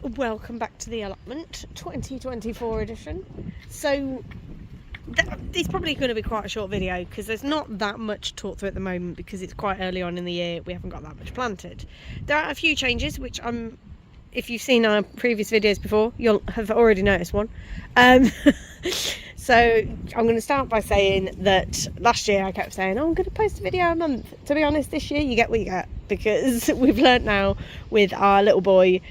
welcome back to the Allotment 2024 edition. So it's probably going to be quite a short video because there's not that much to talk through at the moment because it's quite early on in the year. We haven't got that much planted. There are a few changes which if you've seen our previous videos before, you'll have already noticed one. So I'm going to start by saying that last year I kept saying, oh, I'm going to post a video a month. To be honest, this year you get what you get, because we've learnt now with our little boy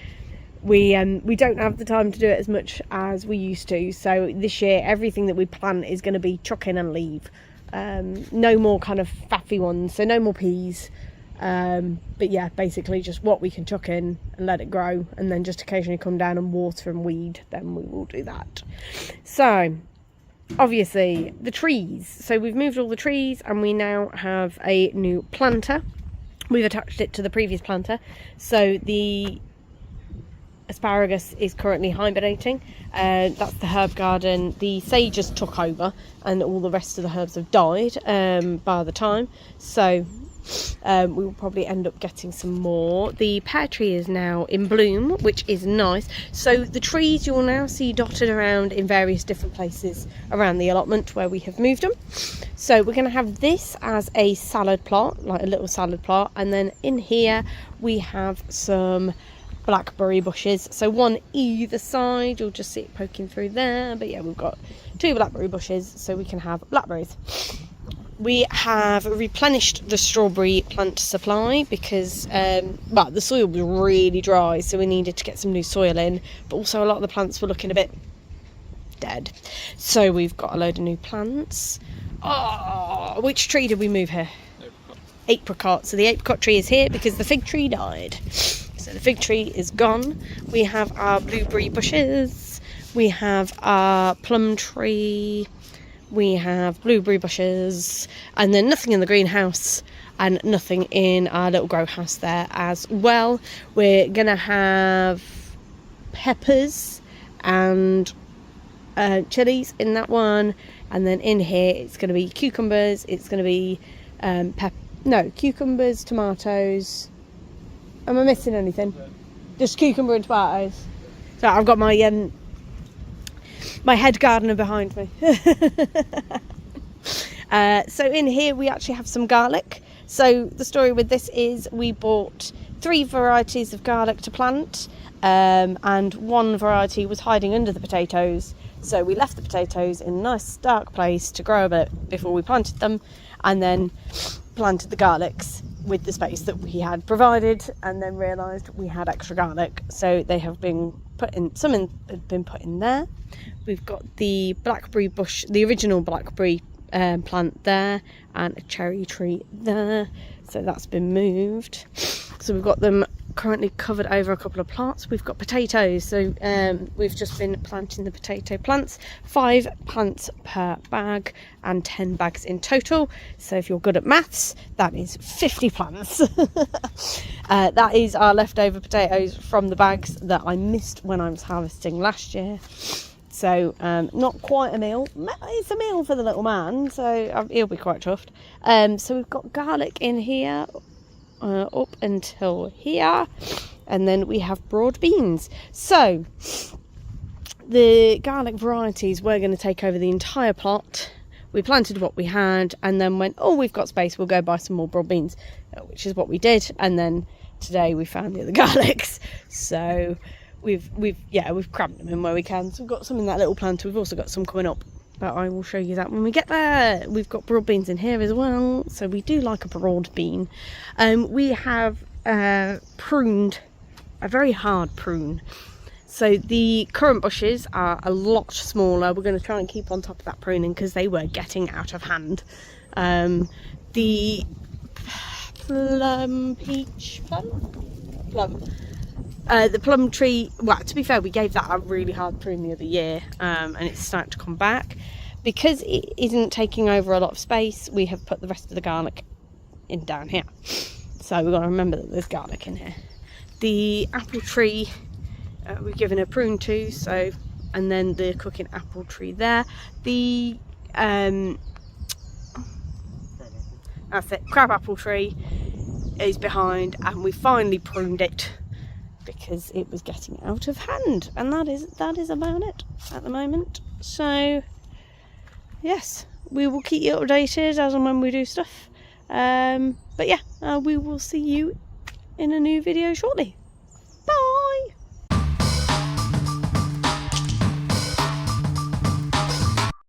we don't have the time to do it as much as we used to. So this year everything that we plant is going to be chuck in and leave. No more kind of faffy ones, so no more peas. But yeah, basically just what we can chuck in and let it grow, and then just occasionally come down and water and weed, then we will do that. So obviously the trees, so we've moved all the trees and we now have a new planter. We've attached it to the previous planter, so the asparagus is currently hibernating. That's the herb garden. The sage just took over and all the rest of the herbs have died by the time, so we will probably end up getting some more. The pear tree is now in bloom, which is nice. So the trees you will now see dotted around in various different places around the allotment where we have moved them. So we're going to have this as a salad plot, like a little salad plot, and then in here we have some blackberry bushes, so one either side. You'll just see it poking through there, but yeah, we've got 2 blackberry bushes so we can have blackberries. We have replenished the strawberry plant supply because well, the soil was really dry, so we needed to get some new soil in, but also a lot of the plants were looking a bit dead, so we've got a load of new plants. Oh, which tree did we move here? Apricot. So the apricot tree is here because the fig tree died, so the fig tree is gone. We have our blueberry bushes, we have our plum tree, we have blueberry bushes, and then nothing in the greenhouse and nothing in our little grow house there as well. We're gonna have peppers and chilies in that one, and then in here it's going to be cucumbers, it's going to be cucumbers, tomatoes. Am I missing anything? Just cucumber and tomatoes. So I've got my my head gardener behind me. So in here we actually have some garlic. So the story with this is we bought 3 varieties of garlic to plant, and one variety was hiding under the potatoes, so we left the potatoes in a nice dark place to grow a bit before we planted them, and then planted the garlics with the space that we had provided, and then realised we had extra garlic, so they have been put in. Some have been put in there. We've got the blackberry bush, the original blackberry plant there, and a cherry tree there, so that's been moved. So we've got them currently covered over a couple of plots. We've got potatoes, so we've just been planting the potato plants, 5 plants per bag and 10 bags in total. So if you're good at maths, that is 50 plants. That is our leftover potatoes from the bags that I missed when I was harvesting last year. So not quite a meal. It's a meal for the little man, so he'll be quite chuffed. So we've got garlic in here up until here, and then we have broad beans. So the garlic varieties, we're going to take over the entire plot. We planted what we had and then went, oh, we've got space, we'll go buy some more broad beans, which is what we did. And then today we found the other garlics, so we've crammed them in where we can. So we've got some in that little planter. We've also got some coming up, but I will show you that when we get there. We've got broad beans in here as well, so we do like a broad bean. We have pruned a very hard prune, so the currant bushes are a lot smaller. We're going to try and keep on top of that pruning because they were getting out of hand. The the plum tree, well, to be fair, we gave that a really hard prune the other year, and it's starting to come back. Because it isn't taking over a lot of space, we have put the rest of the garlic in down here, so we've got to remember that there's garlic in here. The apple tree, we've given a prune to, so, and then the cooking apple tree there. The that's it, crab apple tree is behind, and we finally pruned it because it was getting out of hand, and that is about it at the moment. So yes, we will keep you updated as and when we do stuff, but yeah, we will see you in a new video shortly.